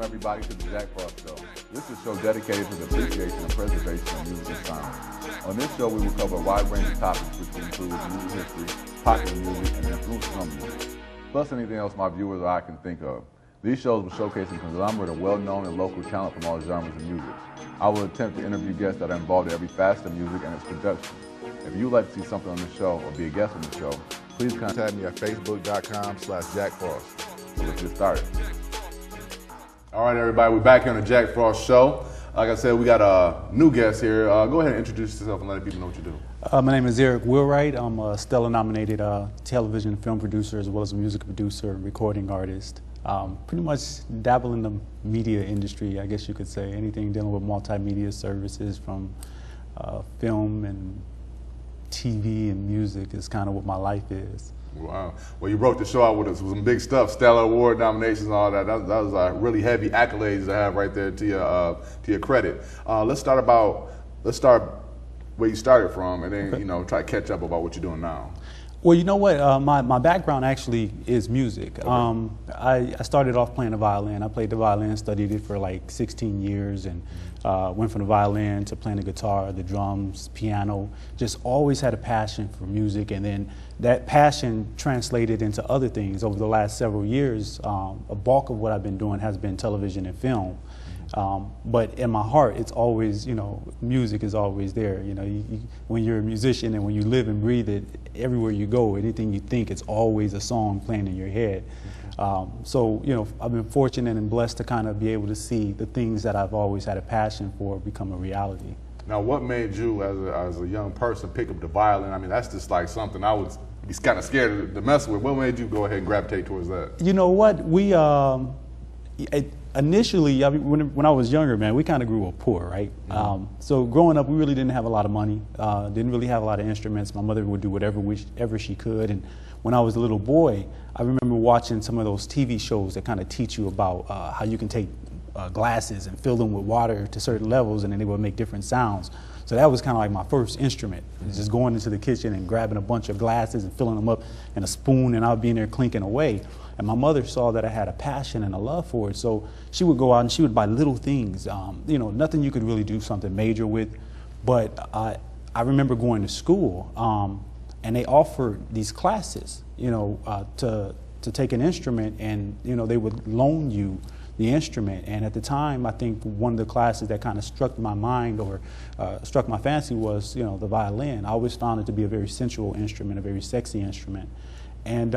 everybody to the Jack Frost Show. This is a show dedicated to the appreciation and preservation of music and sound. On this show, we will cover a wide range of topics, which include music history, popular music, and influences on music, plus anything else my viewers or I can think of. These shows will showcase a conglomerate of well-known and local talent from all genres of music. I will attempt to interview guests that are involved in every facet of music and its production. If you would like to see something on the show or be a guest on the show, please contact me at facebook.com/JackFrost. So let's get started. All right, everybody, we're back here on the Jack Frost Show. Like I said, we got a new guest here. Go ahead and introduce yourself and let people know what you do. My name is Eric Wheelwright. I'm a Stellar-nominated television and film producer, as well as a music producer and recording artist. Pretty much dabble in the media industry, I guess you could say. Anything dealing with multimedia services, from film and TV and music is kind of what my life is. Wow. Well, you broke the show out with us with some big stuff, Stellar Award nominations and all that. That was really heavy accolades to have right there to your credit. Let's start where you started from, and then try to catch up about what you're doing now. Well, you know what? My background actually is music. Okay. I started off playing the violin. I played the violin, studied it for like 16 years, and went from the violin to playing the guitar, the drums, piano. Just always had a passion for music, and then that passion translated into other things. Over the last several years, a bulk of what I've been doing has been television and film. But in my heart, it's always, music is always there. When you're a musician and when you live and breathe it, everywhere you go, anything you think, it's always a song playing in your head. So, I've been fortunate and blessed to kind of be able to see the things that I've always had a passion for become a reality. Now, what made you, as a young person, pick up the violin? I mean, that's just like something I would be kind of scared to mess with. What made you go ahead and gravitate towards that? You know what? We initially, when I was younger, man, we kind of grew up poor, right? Mm-hmm. So growing up, we really didn't have a lot of money, didn't really have a lot of instruments. My mother would do whatever she could. And when I was a little boy, I remember watching some of those TV shows that kind of teach you about how you can take glasses and fill them with water to certain levels, and then they would make different sounds. So that was kind of like my first instrument, just going into the kitchen and grabbing a bunch of glasses and filling them up in a spoon, and I'd be in there clinking away. And my mother saw that I had a passion and a love for it, so she would go out and she would buy little things, nothing you could really do something major with. But I remember going to school, and they offered these classes, to take an instrument, and they would loan you the instrument. And at the time, I think one of the classes that kind of struck my mind or struck my fancy was, the violin. I always found it to be a very sensual instrument, a very sexy instrument. And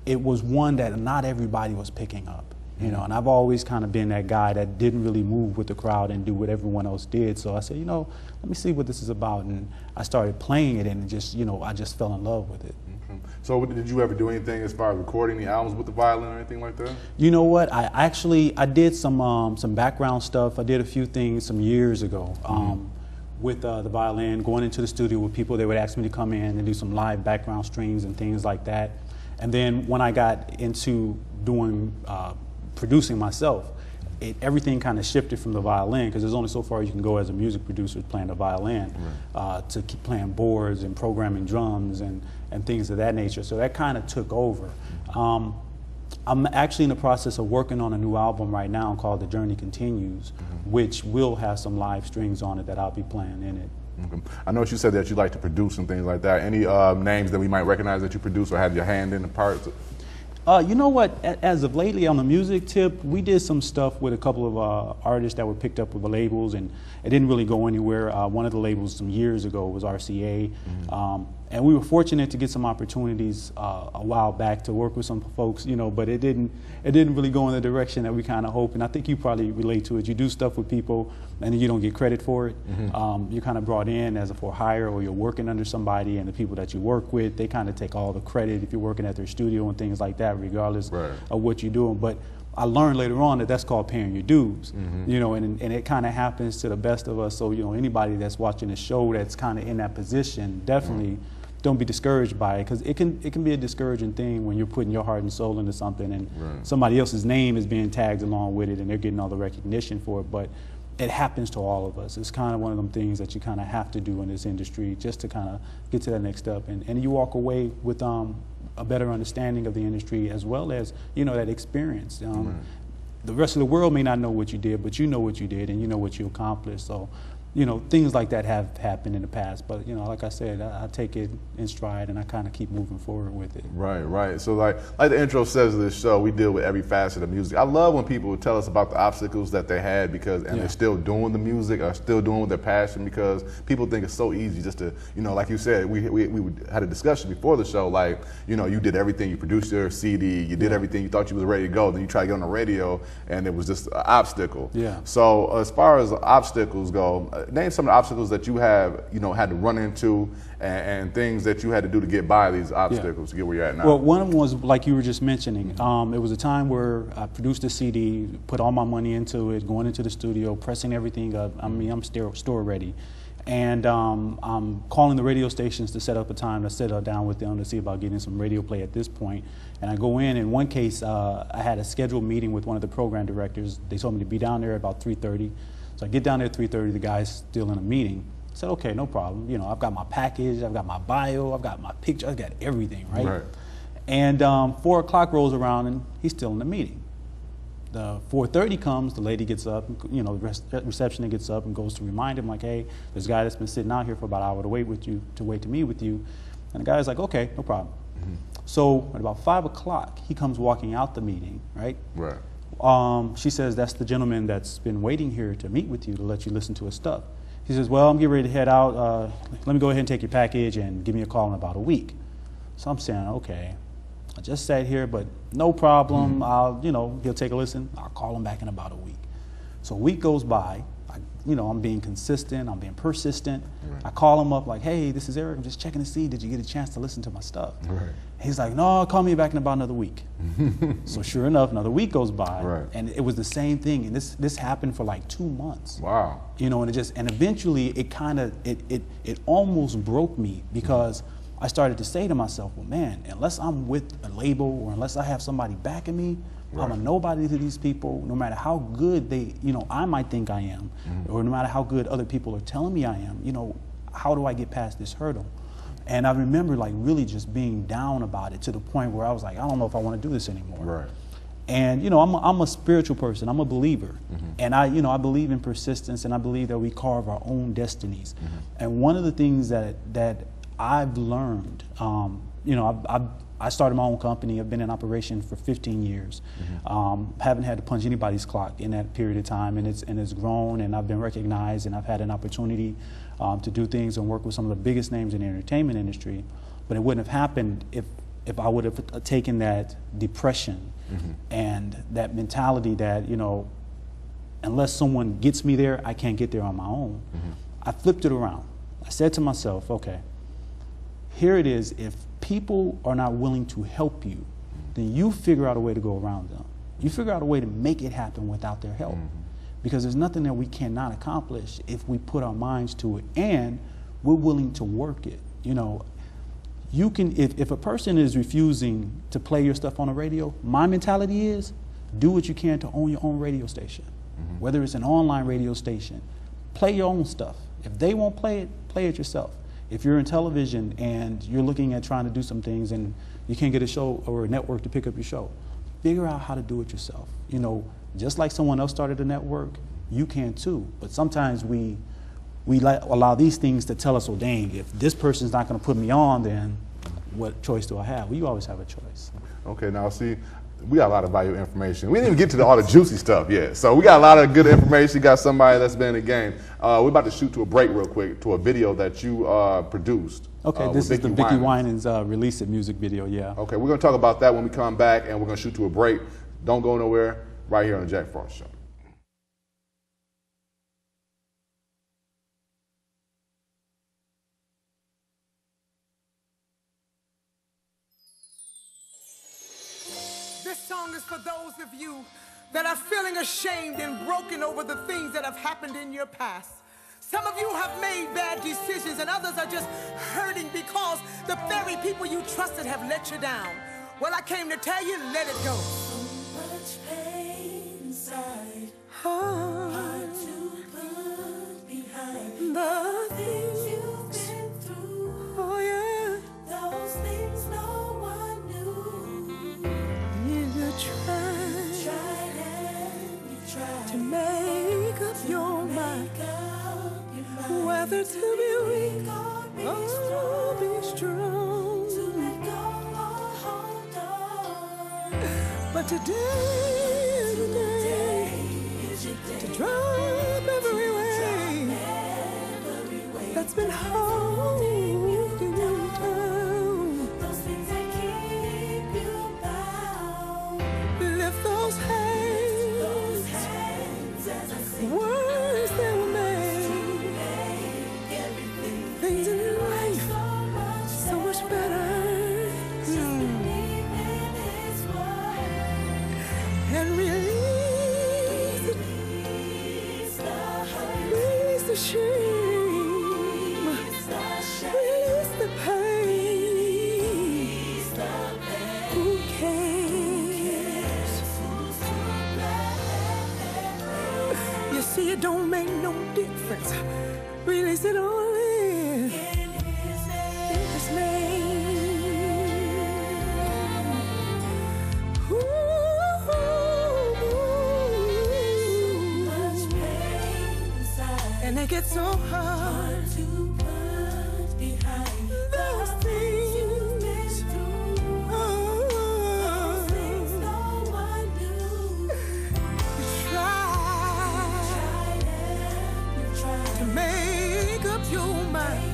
it was one that not everybody was picking up, and I've always kind of been that guy that didn't really move with the crowd and do what everyone else did. So I said, let me see what this is about. And I started playing it, and just, I just fell in love with it. Okay. So did you ever do anything as far as recording the albums with the violin or anything like that? You know what? I did some background stuff. I did a few things some years ago. With the violin, going into the studio with people. They would ask me to come in and do some live background strings and things like that. And then when I got into doing producing myself, everything kind of shifted from the violin, because there's only so far you can go as a music producer playing the violin, to keep playing boards and programming drums and things of that nature. So that kind of took over. I'm actually in the process of working on a new album right now called The Journey Continues, which will have some live strings on it that I'll be playing in it. Okay. I know you said that you like to produce and things like that. Any names that we might recognize that you produce or had your hand in the parts? You know what? As of lately, on the music tip, we did some stuff with a couple of artists that were picked up with the labels, and it didn't really go anywhere. One of the labels some years ago was RCA, and we were fortunate to get some opportunities a while back to work with some folks, but it didn't really go in the direction that we kind of hoped. And I think you probably relate to it. You do stuff with people, and you don't get credit for it. You're kind of brought in as a for hire, or you're working under somebody, and the people that you work with, they kind of take all the credit if you're working at their studio and things like that, regardless of what you're doing. But I learned later on that that's called paying your dues, and it kind of happens to the best of us. So, anybody that's watching the show that's kind of in that position, definitely don't be discouraged by it, because it can be a discouraging thing when you're putting your heart and soul into something, and somebody else's name is being tagged along with it, and they're getting all the recognition for it. But it happens to all of us. It's kind of one of them things that you kind of have to do in this industry just to kind of get to that next step, and you walk away with a better understanding of the industry, as well as that experience. the rest of the world may not know what you did, but you know what you did and you know what you accomplished. So, you know, things like that have happened in the past. But, you know, like I said, I take it in stride and I kind of keep moving forward with it. Right, right. So like the intro says of this show, we deal with every facet of music. I love when people tell us about the obstacles that they had they're still doing the music or still doing with their passion, because people think it's so easy just to, you know, like you said, we had a discussion before the show, like, you know, you did everything, you produced your CD, you did everything, you thought you was ready to go, then you try to get on the radio and it was just an obstacle. Yeah. So as far as obstacles go, name some of the obstacles that you have, you know, had to run into and things that you had to do to get by these obstacles to get where you're at now. Well, one of them was like you were just mentioning. It was a time where I produced a CD, put all my money into it, going into the studio, pressing everything up. I mean, I'm store ready. And I'm calling the radio stations to set up a time to sit down with them to see about getting some radio play at this point. And I go in one case, I had a scheduled meeting with one of the program directors. They told me to be down there at about 3:30. So I get down there at 3:30, the guy's still in a meeting. I said, okay, no problem. You know, I've got my package, I've got my bio, I've got my picture, I've got everything, right? And 4 o'clock rolls around and he's still in the meeting. The 4:30 comes, the lady gets up, you know, the receptionist gets up and goes to remind him, like, hey, there's a guy that's been sitting out here for about an hour to wait to meet with you. And the guy's like, okay, no problem. So at about 5 o'clock, he comes walking out the meeting, right? Right. She says, that's the gentleman that's been waiting here to meet with you to let you listen to his stuff. He says, well, I'm getting ready to head out. Let me go ahead and take your package and give me a call in about a week. So I'm saying, okay, I just sat here, but no problem. I'll, you know, he'll take a listen. I'll call him back in about a week. So a week goes by. You know, I'm being consistent. I'm being persistent. I call him up like, hey, this is Eric. I'm just checking to see, did you get a chance to listen to my stuff? He's like, no, call me back in about another week. So sure enough, another week goes by, and it was the same thing. And this happened for like 2 months. Wow. You know, and eventually it kind of, it almost broke me, because I started to say to myself, well, man, unless I'm with a label or unless I have somebody backing me, I'm a nobody to these people, no matter how good they, you know, I might think I am, or no matter how good other people are telling me I am, you know, how do I get past this hurdle? And I remember like really just being down about it, to the point where I was like, I don't know if I want to do this anymore. And you know, I'm a spiritual person, I'm a believer, and I believe in persistence, and I believe that we carve our own destinies. And one of the things that I've learned, you know, I started my own company. I've been in operation for 15 years. Haven't had to punch anybody's clock in that period of time, and it's grown, and I've been recognized, and I've had an opportunity to do things and work with some of the biggest names in the entertainment industry. But it wouldn't have happened if I would have taken that depression and that mentality that, you know, unless someone gets me there, I can't get there on my own. I flipped it around. I said to myself, okay, here it is. If people are not willing to help you, then you figure out a way to go around them. You figure out a way to make it happen without their help. Because there's nothing that we cannot accomplish if we put our minds to it and we're willing to work it. You know, you can, if a person is refusing to play your stuff on the radio, my mentality is do what you can to own your own radio station. Whether it's an online radio station, play your own stuff. If they won't play it yourself. If you're in television and you're looking at trying to do some things and you can't get a show or a network to pick up your show, figure out how to do it yourself. You know, just like someone else started a network, you can too. But sometimes we allow these things to tell us, oh dang, if this person's not going to put me on, then what choice do I have? Well, you always have a choice. Okay, now see, we got a lot of valuable information. We didn't even get to all the juicy stuff yet. So we got a lot of good information. You got somebody that's been in the game. We're about to shoot to a break real quick to a video that you produced. Okay, this is the Vickie Winans Release It music video, yeah. Okay, we're going to talk about that when we come back, and we're going to shoot to a break. Don't go nowhere, right here on the Jack Frost Show. This song is for those of you that are feeling ashamed and broken over the things that have happened in your past. Some of you have made bad decisions, and others are just hurting because the very people you trusted have let you down. Well, I came to tell you, let it go. So much pain inside, hard to put behind the things you've been through. Oh yeah, those things no one knew. you tried and Whether to be weak or be strong, to let go or hold on. but today is the day to drop every weight that's been holding you down. Those things that keep you bound. Lift those hands, As I sing, words that were made, things in life so much better. believe in His word. And release it, Release the hurt, release the shame, release the shame, release the pain. release the pain. Who cares? You see, it don't make no difference. Release it all in His name. Ooh. Much pain inside, And it gets so hard. to put behind Those things. you've been through. Oh. Things no one knew. Try You tried to make up your mind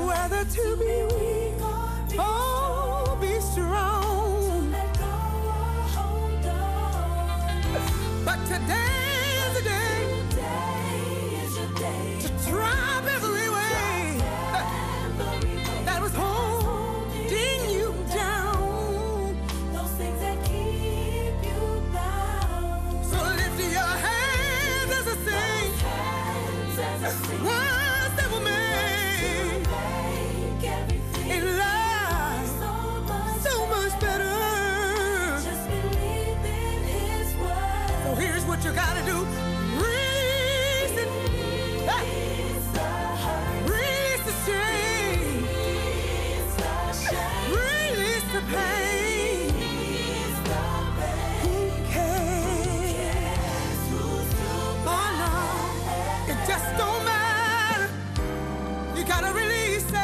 whether to be weak or be strong. let go or hold on. But today is the day Today is your day. to drop every weight that was holding you down. Those things that keep you bound. So lift your hands as I sing As I sing, words that were made make everything in life so much better. Just believe in His word. So here's what you gotta do. Release it. Hey. Release the hurt, Release the shame. release the shame, Release the pain. release the pain. Who cares? Who's to Oh no, it just don't matter. You gotta release it.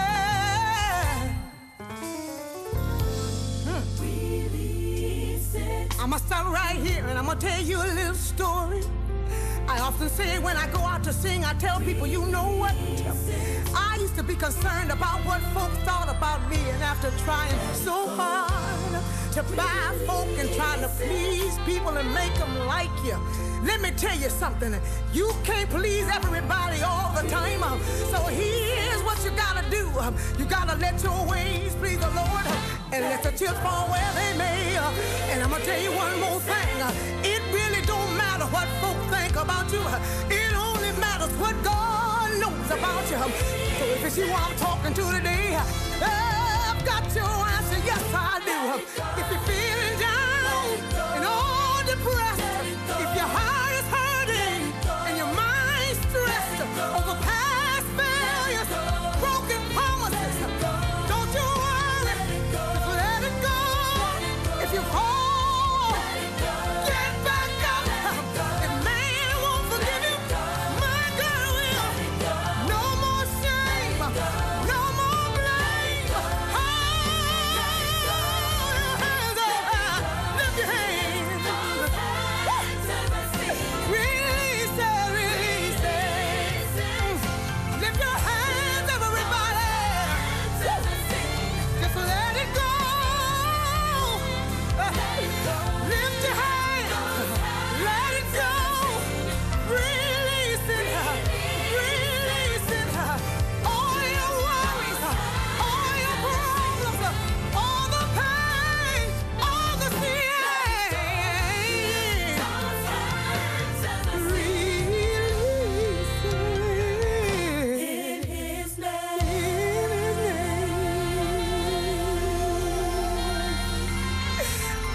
release it? I'ma stop right here and I'm gonna tell you a little story. I often say when I go out to sing, I tell people, you know what? I used to be concerned about what folks thought about me, and after trying so hard to buy folk and trying to please people and make them like you, let me tell you something. You can't please everybody all the time. So here's what you gotta do. You gotta let your ways please the Lord and let the chips fall where they may. And I'm gonna tell you one more thing. It really don't matter what folk think about you. It only matters what God knows about you. So if it's you I'm talking to today, I've got your answer. Yes, I do. If you're feeling down and all depressed, if your heart is hurting and your mind stressed over past failures, broken promises, don't you worry, just let it go. If you fall, get back up. If man won't forgive you, my God will. No more shame, no more blame. Lift your hands. Release it, release it. Lift your hands, everybody. Just let it go. Lift your hands, let it go. Release it, release it. All your worries, all your problems, all the pain, all the fear. Release it. In His name.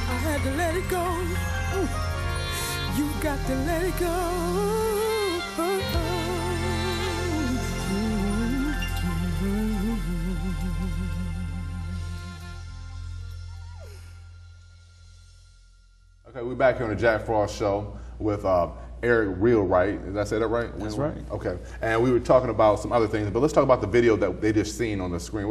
I had to let it go. You got to let it go. Okay, we're back here on the Jack Frost Show with Eric Wheelwright. Did I say that right? That's right. Okay. And we were talking about some other things, but let's talk about the video that they just seen on the screen.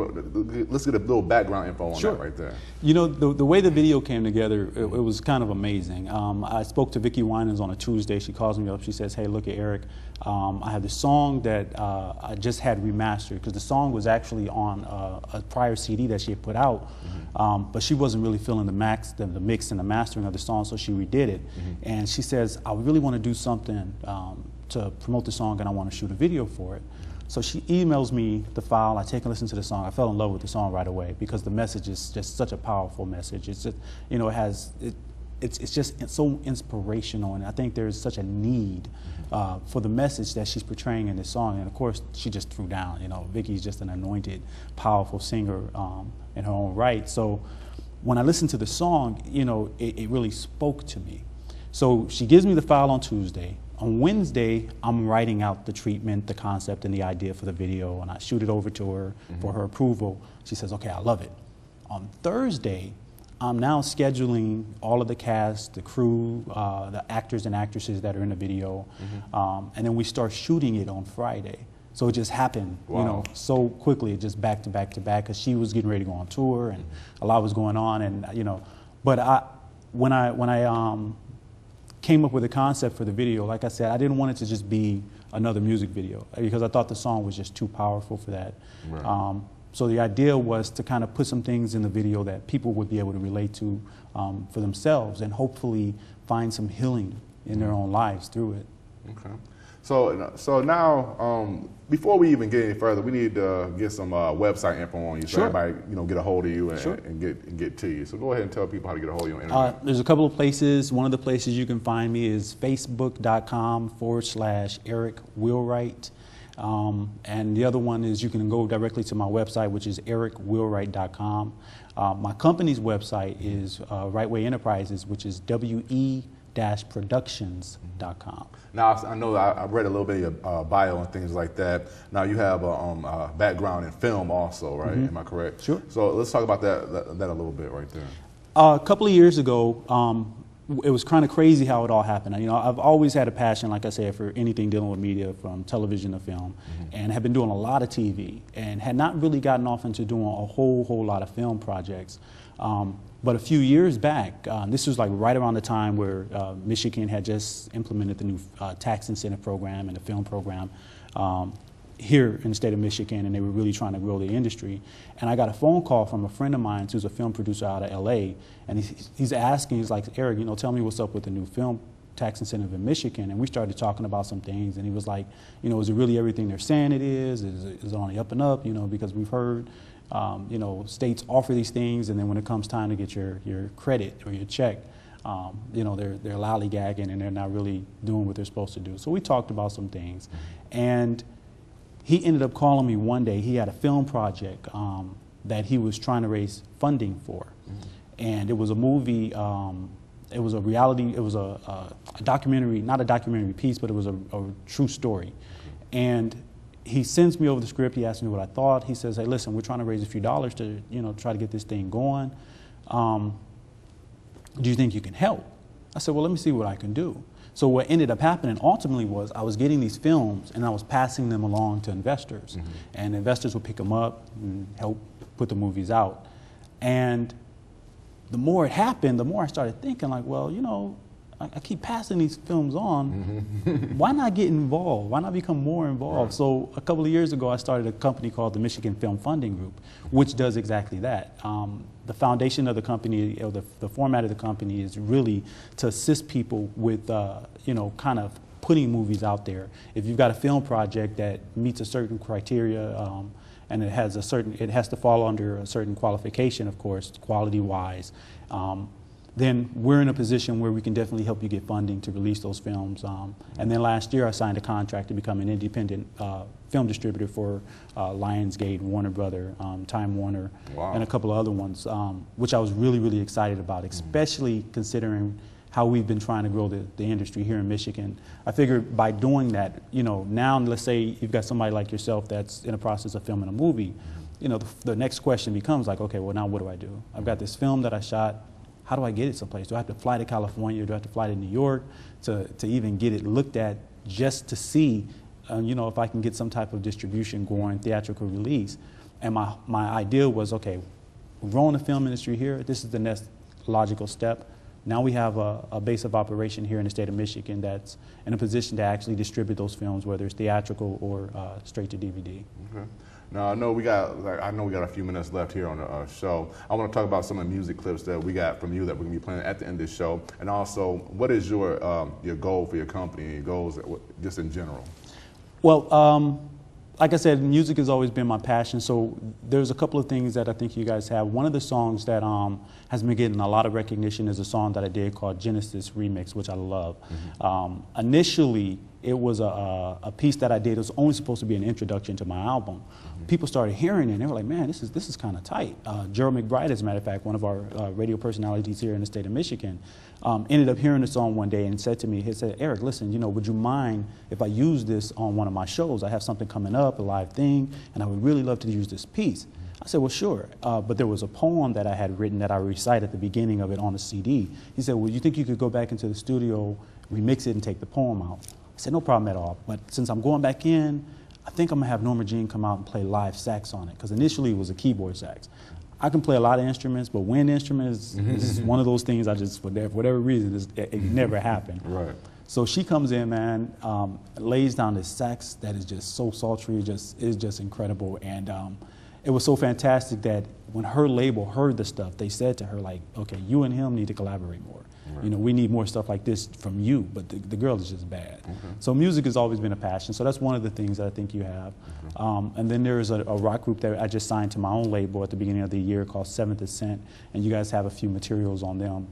Let's get a little background info on that right there. You know, the way the video came together, it was kind of amazing. I spoke to Vickie Winans on a Tuesday. She calls me up. She says, hey, look at Eric. I have this song that I just had remastered, because the song was actually on a prior CD that she had put out, but she wasn't really feeling the mix and the mastering of the song, so she redid it. And she says, I really want to do something to promote the song, and I want to shoot a video for it. So she emails me the file. I take a listen to the song. I fell in love with the song right away, because the message is just such a powerful message. It's just, you know, it's just so inspirational, and I think there's such a need for the message that she's portraying in this song. And of course, she just threw down. You know, Vickie's just an anointed, powerful singer in her own right. So when I listened to the song, you know, it really spoke to me. So she gives me the file on Tuesday. On Wednesday, I'm writing out the treatment, the concept, and the idea for the video, and I shoot it over to her for her approval. She says, okay, I love it. On Thursday, I'm now scheduling all of the cast, the crew, the actors and actresses that are in the video, and then we start shooting it on Friday. So it just happened, you know, so quickly, just back to back to back, because she was getting ready to go on tour, and a lot was going on, and you know. But when I came up with a concept for the video, like I said, I didn't want it to just be another music video, because I thought the song was just too powerful for that. Right. So the idea was to kind of put some things in the video that people would be able to relate to for themselves, and hopefully find some healing in their own lives through it. Okay. So now, before we even get any further, we need to get some website info on you, so everybody, you know, get a hold of you and get to you. So go ahead and tell people how to get a hold of you on the internet. There's a couple of places. One of the places you can find me is facebook.com/Eric Wheelwright. And the other one is you can go directly to my website, which is ericwheelwright.com. My company's website is Right Way Enterprises, which is we-productions.com. Now, I know I read a little bit of your bio and things like that. Now, you have a background in film also, right? Am I correct? Sure. So let's talk about that a little bit right there. A couple of years ago, it was kind of crazy how it all happened. You know, I've always had a passion, like I said, for anything dealing with media, from television to film, and have been doing a lot of TV, and had not really gotten off into doing a whole lot of film projects. But a few years back, this was like right around the time where Michigan had just implemented the new tax incentive program and the film program here in the state of Michigan, and they were really trying to grow the industry. And I got a phone call from a friend of mine who's a film producer out of LA, and he's asking, he's like, Eric, you know, tell me what's up with the new film tax incentive in Michigan. And we started talking about some things, and he was like, you know, is it really everything they're saying it is? Is it on the up and up? You know, because we've heard, you know, states offer these things, and then when it comes time to get your credit or your check, you know, they're lollygagging, and they're not really doing what they're supposed to do. So we talked about some things, and he ended up calling me one day. He had a film project that he was trying to raise funding for, and it was a movie. It was a reality. It was a documentary, not a documentary piece, but it was a true story. And he sends me over the script. He asked me what I thought. He says, "Hey, listen, we're trying to raise a few dollars to, you know, try to get this thing going. Do you think you can help?" I said, "Well, let me see what I can do." So what ended up happening ultimately was I was getting these films, and I was passing them along to investors, and investors would pick them up and help put the movies out. And the more it happened, the more I started thinking, like, well, you know, I keep passing these films on. Why not get involved? Why not become more involved? Right. So a couple of years ago, I started a company called the Michigan Film Funding Group, which does exactly that. The foundation of the company, or the format of the company, is really to assist people with, you know, kind of putting movies out there. If you've got a film project that meets a certain criteria, and it has to fall under a certain qualification, of course, quality-wise, then we're in a position where we can definitely help you get funding to release those films. And then last year I signed a contract to become an independent film distributor for Lionsgate, Warner Brother, Time Warner, and a couple of other ones, which I was really excited about, especially considering how we've been trying to grow the industry here in Michigan. I figured by doing that, you know, now let's say you've got somebody like yourself that's in the process of filming a movie, you know, the next question becomes like, okay, well, now what do I do? I've got this film that I shot. how do I get it someplace? Do I have to fly to California? Do I have to fly to New York to even get it looked at just to see, you know, if I can get some type of distribution going, theatrical release? And my idea was, okay, we're growing the film industry here. This is the next logical step. Now we have a base of operation here in the state of Michigan that's in a position to actually distribute those films, whether it's theatrical or straight to DVD. Okay. Now I know we got a few minutes left here on the show. I want to talk about some of the music clips that we got from you that we're gonna be playing at the end of the show, and also what is your goal for your company and your goals just in general? Well, like I said, music has always been my passion, so there's a couple of things that I think you guys have. One of the songs that has been getting a lot of recognition is a song that I did called Genesis Remix, which I love. Mm-hmm. Initially, it was a piece that I did. It was only supposed to be an introduction to my album. Mm-hmm. People started hearing it, and they were like, man, this is kind of tight. Gerald McBride, as a matter of fact, one of our radio personalities here in the state of Michigan, ended up hearing the song one day and said to me, he said, Eric, listen, you know, would you mind if I use this on one of my shows? I have something coming up, a live thing, and I would really love to use this piece. I said, well, sure. But there was a poem that I had written that I recite at the beginning of it on the CD. He said, well, you think you could go back into the studio, remix it, and take the poem out? I said, no problem at all. But since I'm going back in, I think I'm going to have Norma Jean come out and play live sax on it, because initially it was a keyboard sax. I can play a lot of instruments, but wind instruments is one of those things I just, for whatever reason, it never happened. Right. So she comes in, man, lays down this sax that is just so sultry, is just incredible. And it was so fantastic that when her label heard the stuff, they said to her, like, okay, you and him need to collaborate more. Right. You know, we need more stuff like this from you, but the girl is just bad. Okay. So music has always been a passion. So that's one of the things that I think you have. Okay. And then there's a rock group that I just signed to my own label at the beginning of the year called Seventh Ascent, and you guys have a few materials on them,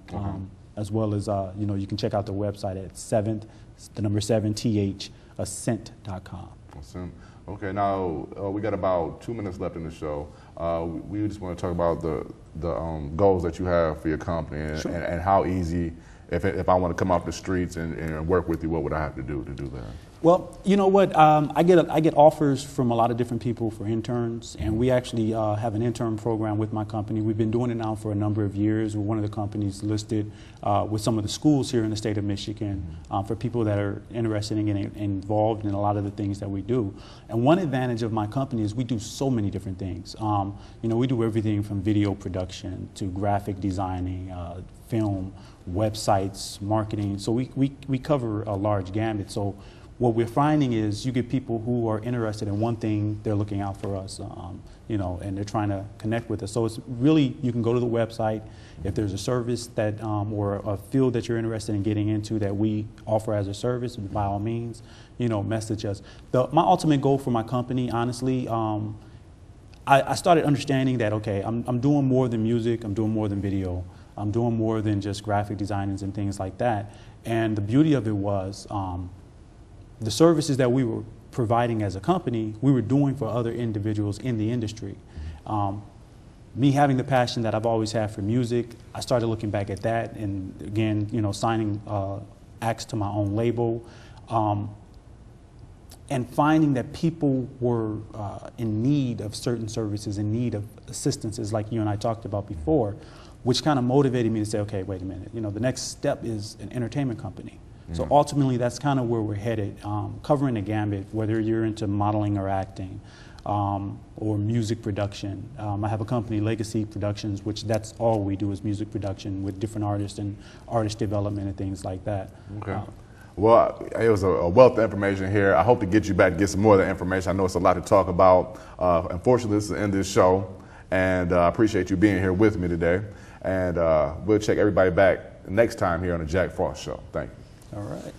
as well as, you know, you can check out the website at 7th ascent.com. Awesome. Okay, now we got about 2 minutes left in the show. We just want to talk about the goals that you have for your company and, sure. and how easy, if I want to come off the streets and work with you, what would I have to do that? Well, you know what? I get offers from a lot of different people for interns, and we actually have an intern program with my company. We've been doing it now for a number of years. We're one of the companies listed with some of the schools here in the state of Michigan for people that are interested in getting involved in a lot of the things that we do. And one advantage of my company is we do so many different things. You know, we do everything from video production to graphic designing, film, websites, marketing. So we cover a large gamut. So what we're finding is you get people who are interested in one thing, they're looking out for us, you know, and they're trying to connect with us. So it's really, you can go to the website. If there's a service that, or a field that you're interested in getting into that we offer as a service, by all means, you know, message us. My ultimate goal for my company, honestly, I started understanding that, okay, I'm doing more than music, I'm doing more than video, I'm doing more than just graphic designers and things like that. And the beauty of it was, the services that we were providing as a company, we were doing for other individuals in the industry. Me having the passion that I've always had for music, I started looking back at that, and again, you know, signing acts to my own label, and finding that people were in need of certain services, in need of assistances like you and I talked about before, which kind of motivated me to say, okay, wait a minute, you know, the next step is an entertainment company. So ultimately, that's kind of where we're headed, covering the gambit, whether you're into modeling or acting, or music production. I have a company, Legacy Productions, which that's all we do is music production with different artists and artist development and things like that. Okay. Well, it was a wealth of information here. I hope to get you back to get some more of that information. I know it's a lot to talk about. Unfortunately, this is the end of the show, and I appreciate you being here with me today. And we'll check everybody back next time here on the Jack Frost Show. Thank you. All right.